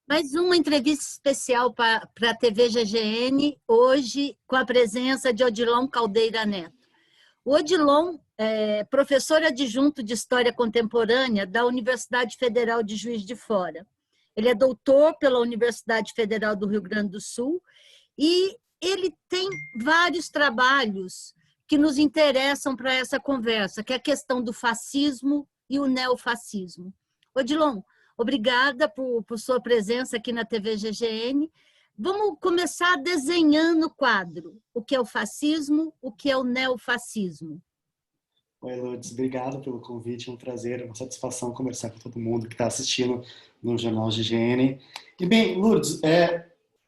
Mais uma entrevista especial para a TV GGN, hoje com a presença de Odilon Caldeira Neto. O Odilon é professor adjunto de História Contemporânea da Universidade Federal de Juiz de Fora. Ele é doutor pela Universidade Federal do Rio Grande do Sul e ele tem vários trabalhos que nos interessam para essa conversa, que é a questão do fascismo e o neofascismo. Odilon, obrigada por sua presença aqui na TV GGN. Vamos começar desenhando o quadro. O que é o fascismo, o que é o neofascismo? Oi, Lourdes, obrigado pelo convite, é um prazer, uma satisfação conversar com todo mundo que está assistindo no Jornal GGN. E bem, Lourdes,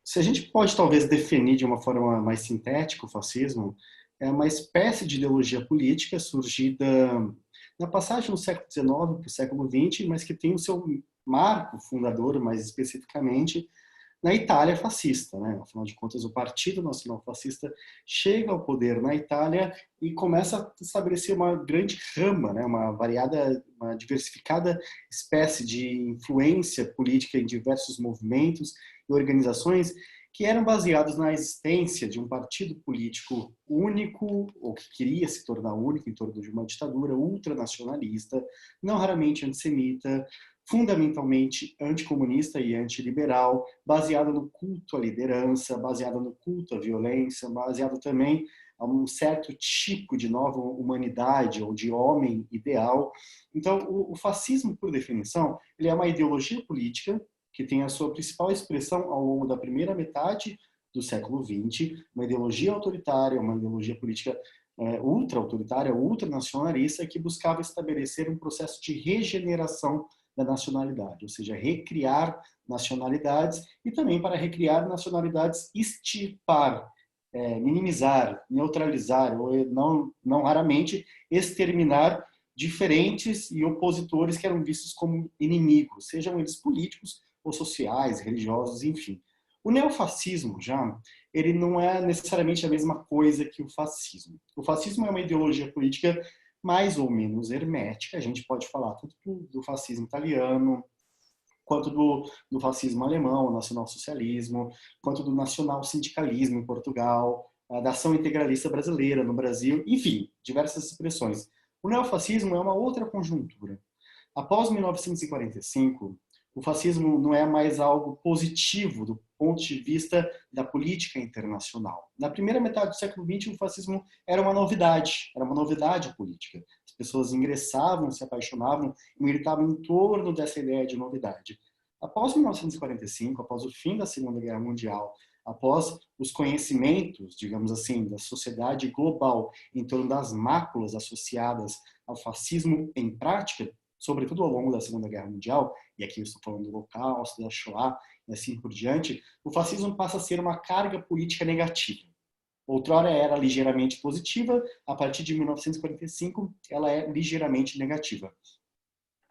se a gente pode talvez definir de uma forma mais sintética o fascismo, é uma espécie de ideologia política surgida na passagem do século XIX para o século XX, mas que tem o seu marco fundador, mais especificamente, na Itália fascista, né? Afinal de contas, o Partido Nacional Fascista chega ao poder na Itália e começa a estabelecer uma grande rama, né? Uma diversificada espécie de influência política em diversos movimentos e organizações que eram baseados na existência de um partido político único, ou que queria se tornar único em torno de uma ditadura ultranacionalista, não raramente antissemita, fundamentalmente anticomunista e antiliberal, baseada no culto à liderança, baseada no culto à violência, baseado também a um certo tipo de nova humanidade ou de homem ideal. Então, o fascismo, por definição, ele é uma ideologia política que tem a sua principal expressão ao longo da primeira metade do século XX, uma ideologia autoritária, uma ideologia política ultra-autoritária, ultranacionalista, que buscava estabelecer um processo de regeneração da nacionalidade, ou seja, recriar nacionalidades e também para recriar nacionalidades extirpar, minimizar, neutralizar ou não raramente exterminar diferentes e opositores que eram vistos como inimigos, sejam eles políticos ou sociais, religiosos, enfim. O neofascismo, já, ele não é necessariamente a mesma coisa que o fascismo. O fascismo é uma ideologia política mais ou menos hermética, a gente pode falar tanto do fascismo italiano, quanto do fascismo alemão, nacionalsocialismo, quanto do nacional-sindicalismo em Portugal, da ação integralista brasileira no Brasil, enfim, diversas expressões. O neofascismo é uma outra conjuntura. Após 1945, o fascismo não é mais algo positivo do ponto de vista da política internacional. Na primeira metade do século XX, o fascismo era uma novidade política. As pessoas ingressavam, se apaixonavam e militavam em torno dessa ideia de novidade. Após 1945, após o fim da Segunda Guerra Mundial, após os conhecimentos, digamos assim, da sociedade global em torno das máculas associadas ao fascismo em prática, sobretudo ao longo da Segunda Guerra Mundial, e aqui eu estou falando do Holocausto, da Shoah, e assim por diante, o fascismo passa a ser uma carga política negativa. Outrora era ligeiramente positiva, a partir de 1945 ela é ligeiramente negativa.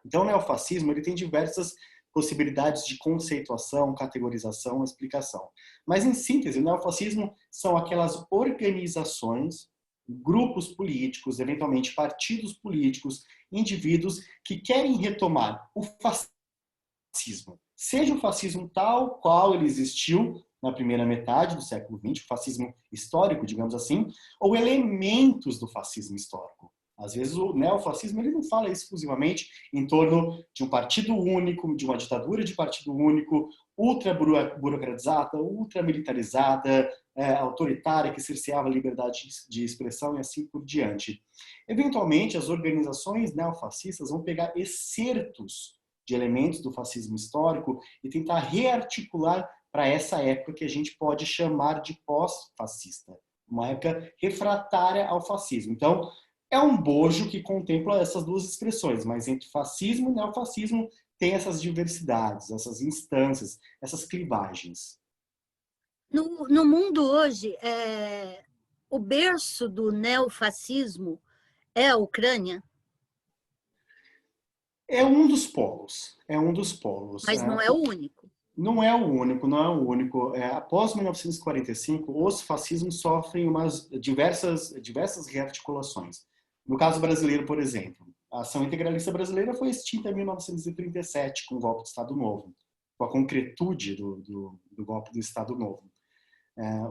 Então o neofascismo ele tem diversas possibilidades de conceituação, categorização, explicação. Mas em síntese, o neofascismo são aquelas organizações, grupos políticos, eventualmente partidos políticos, indivíduos que querem retomar o fascismo. Seja o fascismo tal qual ele existiu na primeira metade do século XX, o fascismo histórico, digamos assim, ou elementos do fascismo histórico. Às vezes o neofascismo ele não fala exclusivamente em torno de um partido único, de uma ditadura de partido único, ultra burocratizada, ultra militarizada, autoritária, que cerceava a liberdade de expressão e assim por diante. Eventualmente, as organizações neofascistas vão pegar excertos de elementos do fascismo histórico e tentar rearticular para essa época que a gente pode chamar de pós-fascista, uma época refratária ao fascismo. Então, é um bojo que contempla essas duas expressões, mas entre fascismo e neofascismo tem essas diversidades, essas instâncias, essas clivagens. No mundo hoje, o berço do neofascismo é a Ucrânia? É um dos polos, é um dos polos. Mas não é o único. Não é o único, não é o único. Após 1945, os fascismos sofrem diversas rearticulações. No caso brasileiro, por exemplo, a ação integralista brasileira foi extinta em 1937, com o golpe de Estado Novo. com a concretude do golpe do Estado Novo.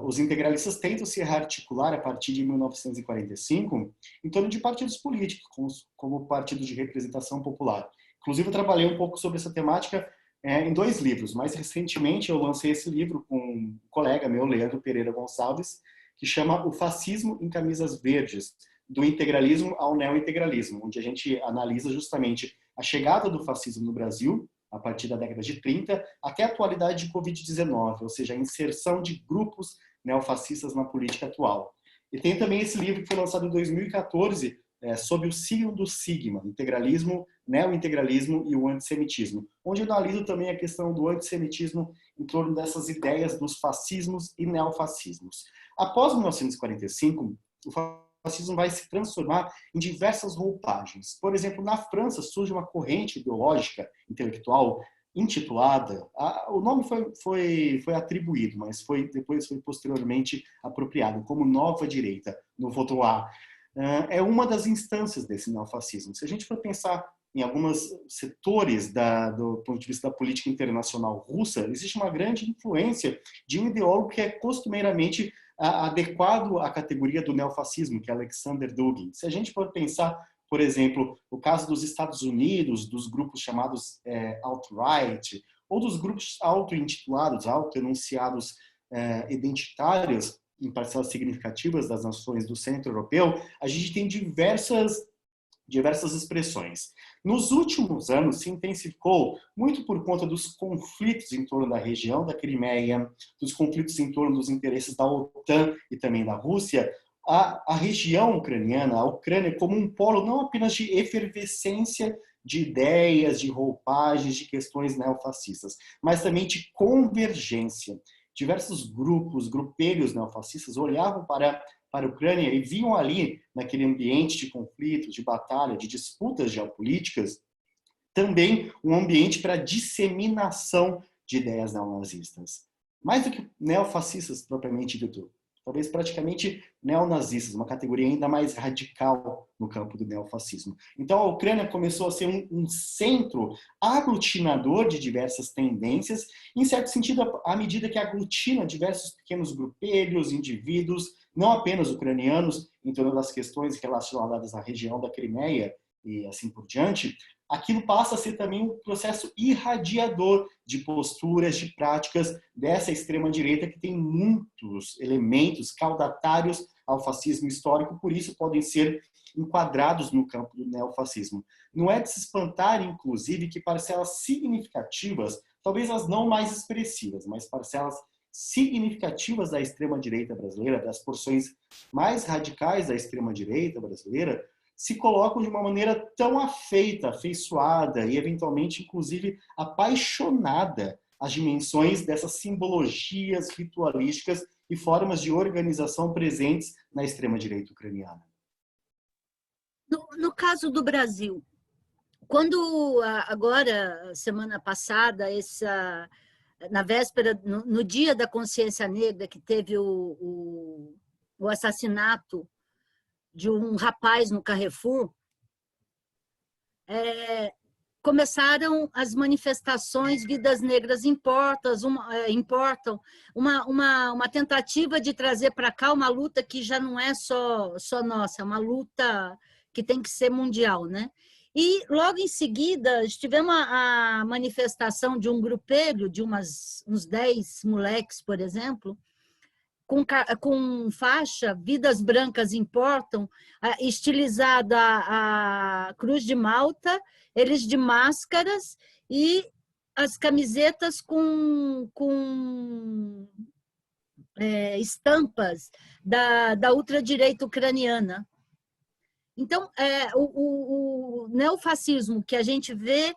Os integralistas tentam se rearticular a partir de 1945 em torno de partidos políticos, como o Partido de Representação Popular. Inclusive, eu trabalhei um pouco sobre essa temática em 2 livros. Mais recentemente, eu lancei esse livro com um colega meu, Leandro Pereira Gonçalves, que chama O Fascismo em Camisas Verdes, do integralismo ao neointegralismo, onde a gente analisa justamente a chegada do fascismo no Brasil, a partir da década de 30, até a atualidade de Covid-19, ou seja, a inserção de grupos neofascistas na política atual. E tem também esse livro que foi lançado em 2014, sob o signo do sigma, integralismo, neointegralismo e o antissemitismo, onde eu analiso também a questão do antissemitismo em torno dessas ideias dos fascismos e neofascismos. Após 1945, o fascismo vai se transformar em diversas roupagens. Por exemplo, na França surge uma corrente ideológica, intelectual, intitulada, o nome foi atribuído, mas depois foi posteriormente apropriado como Nova Direita, Nouveau Droit. É uma das instâncias desse neofascismo. Se a gente for pensar em alguns setores do ponto de vista da política internacional russa, existe uma grande influência de um ideólogo que é costumeiramente adequado à categoria do neofascismo, que é Alexander Dugin. Se a gente for pensar, por exemplo, o caso dos Estados Unidos, dos grupos chamados alt-right, ou dos grupos auto-intitulados, auto-enunciados identitários, em parcelas significativas das nações do centro europeu, a gente tem diversas expressões. Nos últimos anos, se intensificou muito por conta dos conflitos em torno da região da Crimeia, dos conflitos em torno dos interesses da OTAN e também da Rússia, a região ucraniana, a Ucrânia, como um polo não apenas de efervescência de ideias, de roupagens, de questões neofascistas, mas também de convergência. Diversos grupelhos neofascistas olhavam para a Ucrânia e viam ali, naquele ambiente de conflitos, de batalha, de disputas geopolíticas, também um ambiente para disseminação de ideias neonazistas. Mais do que neofascistas propriamente dito, talvez praticamente neonazistas, uma categoria ainda mais radical no campo do neofascismo. Então a Ucrânia começou a ser um centro aglutinador de diversas tendências, em certo sentido, à medida que aglutina diversos pequenos grupelhos, indivíduos, não apenas ucranianos, em torno das questões relacionadas à região da Crimeia e assim por diante, aquilo passa a ser também um processo irradiador de posturas, de práticas dessa extrema-direita que tem muitos elementos caudatários ao fascismo histórico, por isso podem ser enquadrados no campo do neofascismo. Não é de se espantar, inclusive, que parcelas significativas, talvez as não mais expressivas, mas parcelas significativas da extrema-direita brasileira, das porções mais radicais da extrema-direita brasileira, se colocam de uma maneira tão afeiçoada e, eventualmente, inclusive, apaixonada às dimensões dessas simbologias ritualísticas e formas de organização presentes na extrema-direita ucraniana. No caso do Brasil, quando agora, semana passada, na véspera, no dia da consciência negra, que teve o assassinato de um rapaz no Carrefour, começaram as manifestações Vidas Negras Importam, uma tentativa de trazer para cá uma luta que já não é só nossa, é uma luta que tem que ser mundial, né? E logo em seguida tivemos a manifestação de um grupelho de uns 10 moleques, por exemplo, com faixa Vidas Brancas Importam, estilizada a Cruz de Malta, eles de máscaras e as camisetas com estampas da ultradireita ucraniana. Então, o neofascismo que a gente vê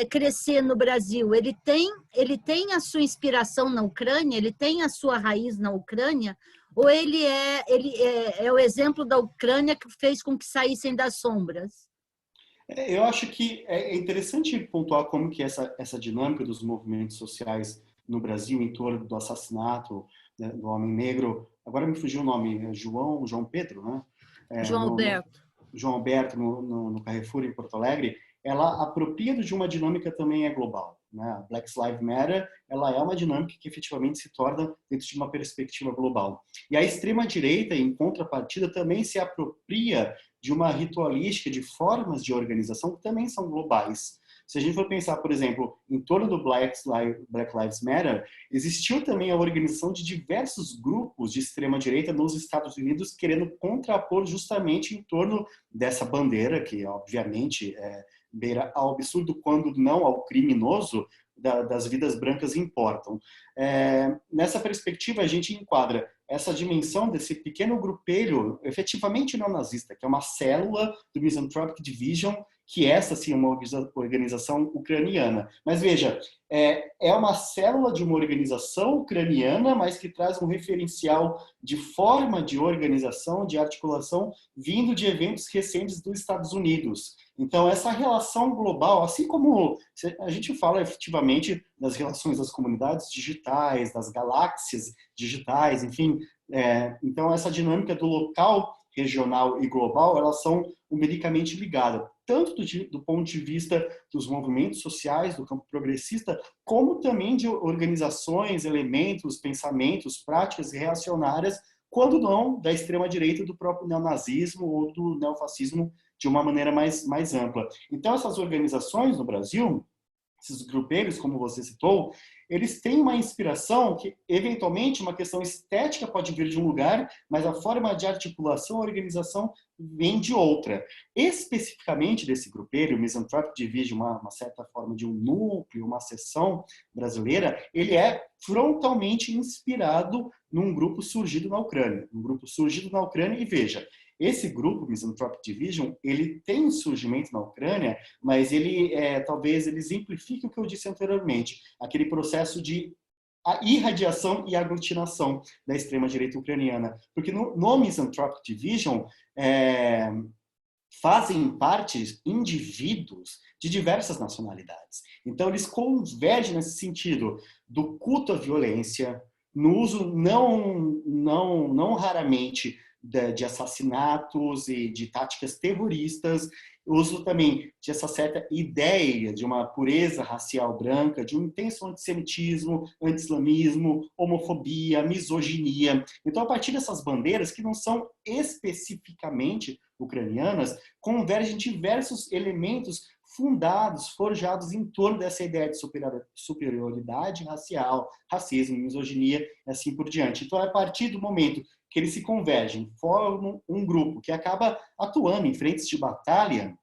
crescer no Brasil, ele tem a sua inspiração na Ucrânia, ele tem a sua raiz na Ucrânia, ou ele é o exemplo da Ucrânia que fez com que saíssem das sombras? Eu acho que é interessante pontuar como que essa dinâmica dos movimentos sociais no Brasil em torno do assassinato, né, do homem negro, agora me fugiu o nome, João Pedro, né? João Alberto. João Alberto no Carrefour, em Porto Alegre, ela apropria de uma dinâmica também é global, né? A Black Lives Matter, ela é uma dinâmica que efetivamente se torna dentro de uma perspectiva global. E a extrema-direita, em contrapartida, também se apropria de uma ritualística de formas de organização que também são globais. Se a gente for pensar, por exemplo, em torno do Black Lives Matter, existiu também a organização de diversos grupos de extrema-direita nos Estados Unidos querendo contrapor justamente em torno dessa bandeira, que obviamente beira ao absurdo, quando não ao criminoso, das vidas brancas importam. Nessa perspectiva, a gente enquadra essa dimensão desse pequeno grupelho efetivamente neonazista, que é uma célula do Misanthropic Division, que essa sim é uma organização ucraniana. Mas veja, é uma célula de uma organização ucraniana, mas que traz um referencial de forma de organização, de articulação, vindo de eventos recentes dos Estados Unidos. Então, essa relação global, assim como a gente fala efetivamente das relações das comunidades digitais, das galáxias digitais, enfim, então essa dinâmica do local, regional e global, elas são umbilicamente ligadas, tanto do ponto de vista dos movimentos sociais, do campo progressista, como também de organizações, elementos, pensamentos, práticas reacionárias, quando não da extrema-direita, do próprio neonazismo ou do neofascismo de uma maneira mais ampla. Então, essas organizações no Brasil, esses grupeiros, como você citou, eles têm uma inspiração que, eventualmente, uma questão estética pode vir de um lugar, mas a forma de articulação, organização, vem de outra. Especificamente desse grupeiro, o Misanthropic Division, uma certa forma de um núcleo, uma seção brasileira, ele é frontalmente inspirado num grupo surgido na Ucrânia. Um grupo surgido na Ucrânia, e veja, esse grupo, Misanthropic Division, ele tem surgimento na Ucrânia, mas ele talvez ele exemplifique o que eu disse anteriormente, aquele processo de irradiação e aglutinação da extrema-direita ucraniana. Porque no Misanthropic Division fazem parte indivíduos de diversas nacionalidades. Então, eles convergem nesse sentido do culto à violência, no uso não raramente de assassinatos e de táticas terroristas, uso também de essa certa ideia de uma pureza racial branca, de um intenso antissemitismo, anti-islamismo, homofobia, misoginia. Então, a partir dessas bandeiras, que não são especificamente ucranianas, convergem diversos elementos fundados, forjados em torno dessa ideia de superioridade racial, racismo, misoginia e assim por diante. Então, a partir do momento que eles se convergem, formam um grupo que acaba atuando em frentes de batalha,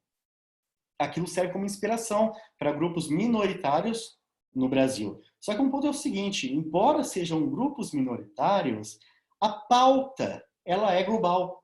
aquilo serve como inspiração para grupos minoritários no Brasil. Só que um ponto é o seguinte, embora sejam grupos minoritários, a pauta, ela é global.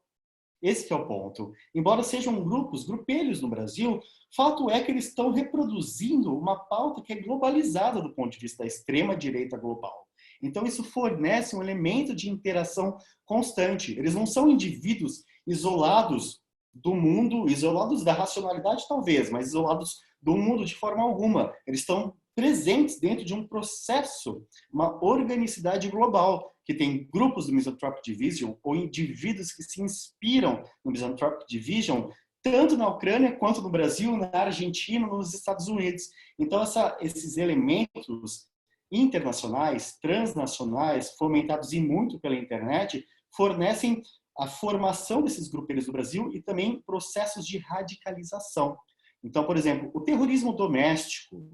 Esse que é o ponto. Embora sejam grupelhos no Brasil, fato é que eles estão reproduzindo uma pauta que é globalizada do ponto de vista da extrema-direita global. Então, isso fornece um elemento de interação constante. Eles não são indivíduos isolados do mundo, isolados da racionalidade talvez, mas isolados do mundo de forma alguma. Eles estão presentes dentro de um processo, uma organicidade global, que tem grupos do Misanthropic Division ou indivíduos que se inspiram no Misanthropic Division, tanto na Ucrânia quanto no Brasil, na Argentina, nos Estados Unidos. Então, esses elementos internacionais, transnacionais, fomentados e muito pela internet, fornecem a formação desses grupeiros do Brasil e também processos de radicalização. Então, por exemplo, o terrorismo doméstico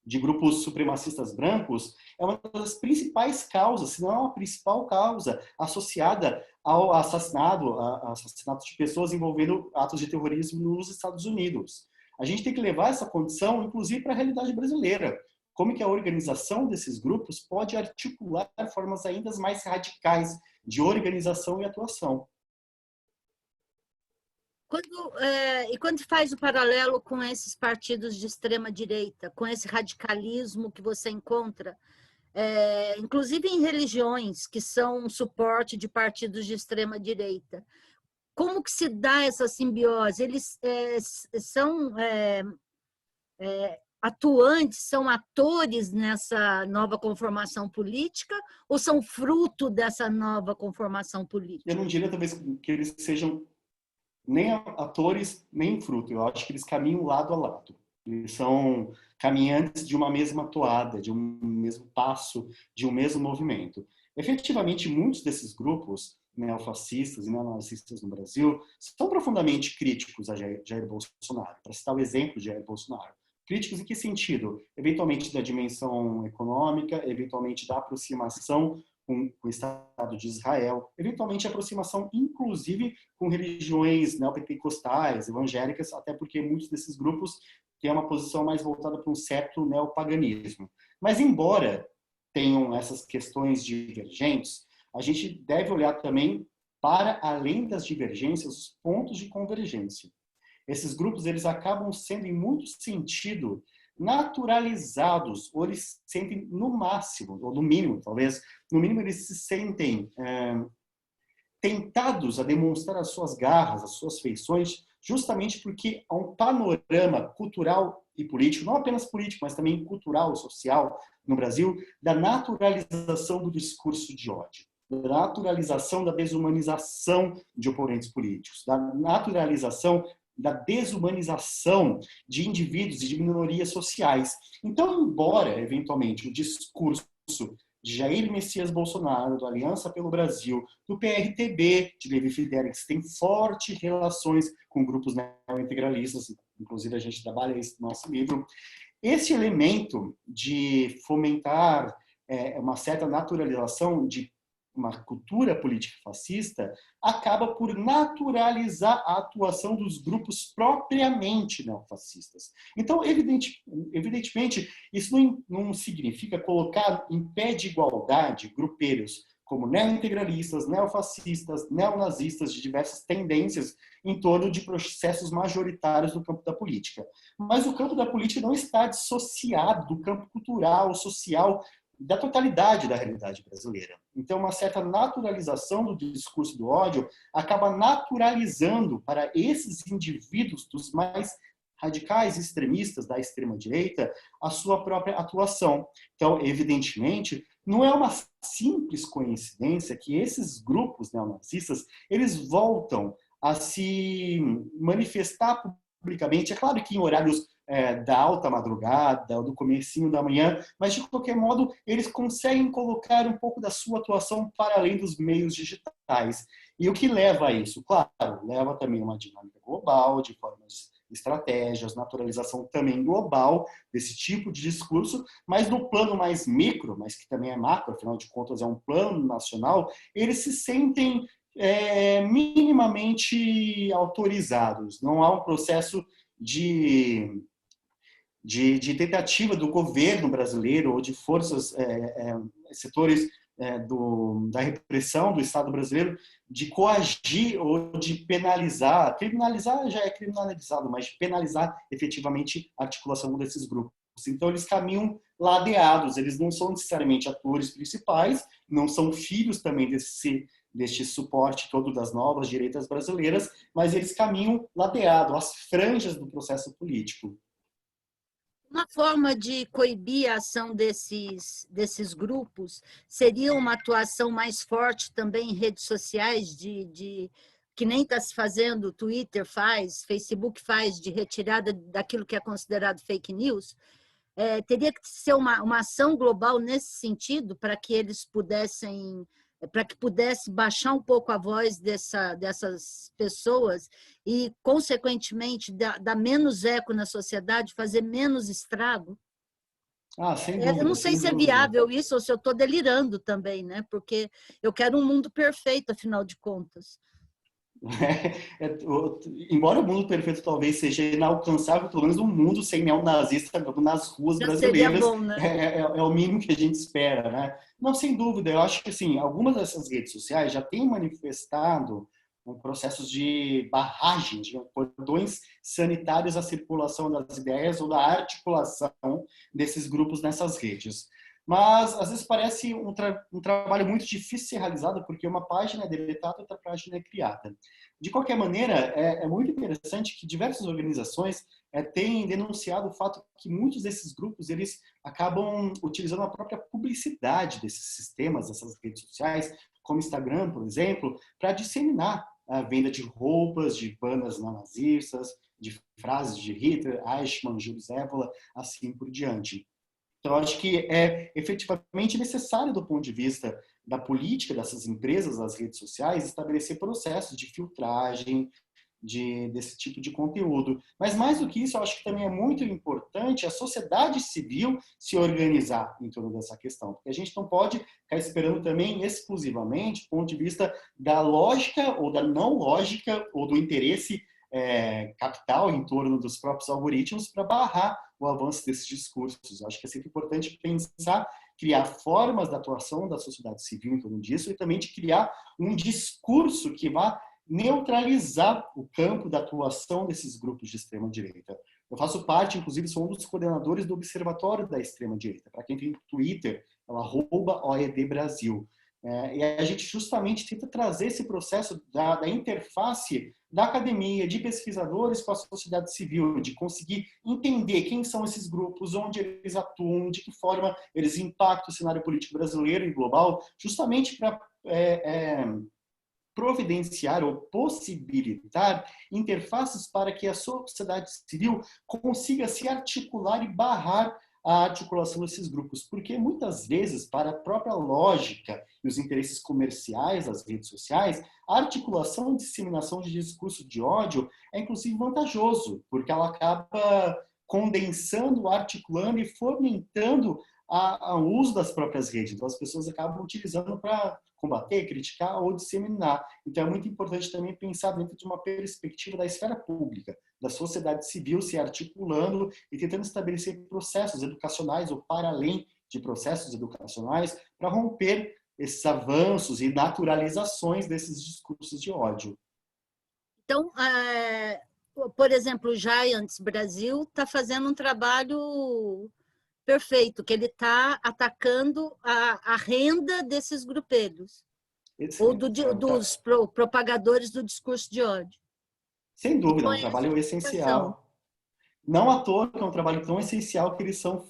de grupos supremacistas brancos é uma das principais causas, se não a principal causa, associada ao assassinato de pessoas envolvendo atos de terrorismo nos Estados Unidos. A gente tem que levar essa condição, inclusive, para a realidade brasileira. Como que a organização desses grupos pode articular formas ainda mais radicais de organização e atuação. Quando faz o paralelo com esses partidos de extrema-direita, com esse radicalismo que você encontra, inclusive em religiões que são um suporte de partidos de extrema-direita, como que se dá essa simbiose? Eles são atuantes, são atores nessa nova conformação política ou são fruto dessa nova conformação política? Eu não diria talvez que eles sejam nem atores, nem fruto. Eu acho que eles caminham lado a lado. Eles são caminhantes de uma mesma toada, de um mesmo passo, de um mesmo movimento. Efetivamente, muitos desses grupos neofascistas e neonazistas no Brasil são profundamente críticos a Jair Bolsonaro. Para citar o exemplo de Jair Bolsonaro. Críticos em que sentido? Eventualmente da dimensão econômica, eventualmente da aproximação com o Estado de Israel, eventualmente aproximação, inclusive, com religiões neopentecostais, evangélicas, até porque muitos desses grupos têm uma posição mais voltada para um certo neopaganismo. Mas, embora tenham essas questões divergentes, a gente deve olhar também para além das divergências, os pontos de convergência. Esses grupos, eles acabam sendo, em muito sentido, naturalizados, ou eles sentem no máximo, ou no mínimo, talvez, no mínimo eles se sentem tentados a demonstrar as suas garras, as suas feições, justamente porque há um panorama cultural e político, não apenas político, mas também cultural, social, no Brasil, da naturalização do discurso de ódio, da naturalização da desumanização de oponentes políticos, da naturalização da desumanização de indivíduos e de minorias sociais. Então, embora, eventualmente, o discurso de Jair Messias Bolsonaro, da Aliança pelo Brasil, do PRTB, de Levi Fidelix, tem fortes relações com grupos neointegralistas, inclusive a gente trabalha isso no nosso livro, esse elemento de fomentar uma certa naturalização de uma cultura política fascista acaba por naturalizar a atuação dos grupos propriamente neofascistas. Então, evidentemente, isso não significa colocar em pé de igualdade grupelhos como neointegralistas, neofascistas, neonazistas de diversas tendências em torno de processos majoritários no campo da política. Mas o campo da política não está dissociado do campo cultural, social, da totalidade da realidade brasileira. Então, uma certa naturalização do discurso do ódio acaba naturalizando para esses indivíduos dos mais radicais extremistas da extrema-direita a sua própria atuação. Então, evidentemente, não é uma simples coincidência que esses grupos neonazistas, eles voltam a se manifestar publicamente, é claro que em horários da alta madrugada, do comecinho da manhã, mas de qualquer modo eles conseguem colocar um pouco da sua atuação para além dos meios digitais. E o que leva a isso? Claro, leva também uma dinâmica global, de formas, estratégias, naturalização também global desse tipo de discurso, mas no plano mais micro, mas que também é macro, afinal de contas é um plano nacional, eles se sentem minimamente autorizados. Não há um processo de tentativa do governo brasileiro ou de forças, setores da repressão do Estado brasileiro de coagir ou de penalizar. Criminalizar já é criminalizado, mas de penalizar efetivamente a articulação desses grupos. Então, eles caminham ladeados, eles não são necessariamente atores principais, não são filhos também deste suporte todo das novas direitas brasileiras, mas eles caminham ladeados, às franjas do processo político. Uma forma de coibir a ação desses grupos seria uma atuação mais forte também em redes sociais, que nem está se fazendo, Twitter faz, Facebook faz, de retirada daquilo que é considerado fake news. Teria que ser uma ação global nesse sentido para que eles pudessem, para que pudesse baixar um pouco a voz dessas pessoas e, consequentemente, dar menos eco na sociedade, fazer menos estrago. Sem dúvida, eu não sei se é viável isso ou se eu estou delirando também, né? Porque eu quero um mundo perfeito, afinal de contas. Embora o mundo perfeito talvez seja inalcançável, pelo menos um mundo sem neonazista nas ruas Já seria brasileiras bom, né? é o mínimo que a gente espera, né? Não, sem dúvida, eu acho que assim, algumas dessas redes sociais já têm manifestado processos de barragem, de cordões sanitários à circulação das ideias ou da articulação desses grupos nessas redes. Mas, às vezes, parece um trabalho muito difícil de ser realizado, porque uma página é deletada, outra página é criada. De qualquer maneira, é muito interessante que diversas organizações têm denunciado o fato que muitos desses grupos eles acabam utilizando a própria publicidade desses sistemas, dessas redes sociais, como Instagram, por exemplo, para disseminar a venda de roupas de bandas nazistas, de frases de Hitler, Eichmann, Júlio Evola, assim por diante. Então, eu acho que é efetivamente necessário, do ponto de vista da política dessas empresas, das redes sociais, estabelecer processos de filtragem desse tipo de conteúdo. Mas, mais do que isso, eu acho que também é muito importante a sociedade civil se organizar em torno dessa questão, porque a gente não pode ficar esperando também exclusivamente do ponto de vista da lógica ou da não lógica ou do interesse capital em torno dos próprios algoritmos para barrar o avanço desses discursos. Acho que é sempre importante pensar, criar formas da atuação da sociedade civil em torno disso e também de criar um discurso que vá neutralizar o campo da atuação desses grupos de extrema-direita. Eu faço parte, inclusive, sou um dos coordenadores do Observatório da Extrema-Direita. Para quem tem Twitter, é o @OEDBrasil. E a gente justamente tenta trazer esse processo da interface da academia, de pesquisadores com a sociedade civil, de conseguir entender quem são esses grupos, onde eles atuam, de que forma eles impactam o cenário político brasileiro e global, justamente para providenciar ou possibilitar interfaces para que a sociedade civil consiga se articular e barrar a articulação desses grupos, porque muitas vezes, para a própria lógica e os interesses comerciais das redes sociais, a articulação e disseminação de discurso de ódio é inclusive vantajoso, porque ela acaba condensando, articulando e fomentando o uso das próprias redes. Então, as pessoas acabam utilizando para combater, criticar ou disseminar. Então, é muito importante também pensar dentro de uma perspectiva da esfera pública, da sociedade civil se articulando e tentando estabelecer processos educacionais ou para além de processos educacionais para romper esses avanços e naturalizações desses discursos de ódio. Então, por exemplo, o Giants Brasil está fazendo um trabalho perfeito, que ele está atacando a renda desses grupelhos, ou dos propagadores do discurso de ódio. Sem dúvida, é um trabalho essencial. Não à toa que é um trabalho tão essencial que eles são,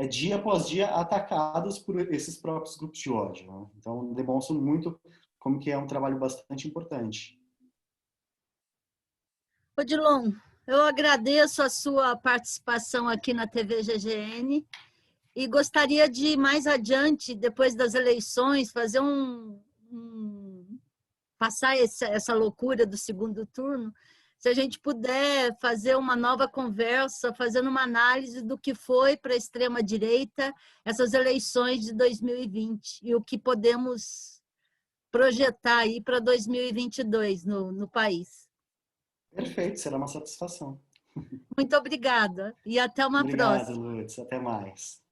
dia após dia, atacados por esses próprios grupos de ódio. Né? Então, demonstra muito como que é um trabalho bastante importante. Odilon, eu agradeço a sua participação aqui na TV GGN e gostaria de, mais adiante, depois das eleições, fazer passar essa loucura do segundo turno, se a gente puder fazer uma nova conversa, fazendo uma análise do que foi para a extrema-direita essas eleições de 2020 e o que podemos projetar aí para 2022 no país. Perfeito, será uma satisfação. Muito obrigada e até uma próxima. Obrigado, Lutz. Até mais.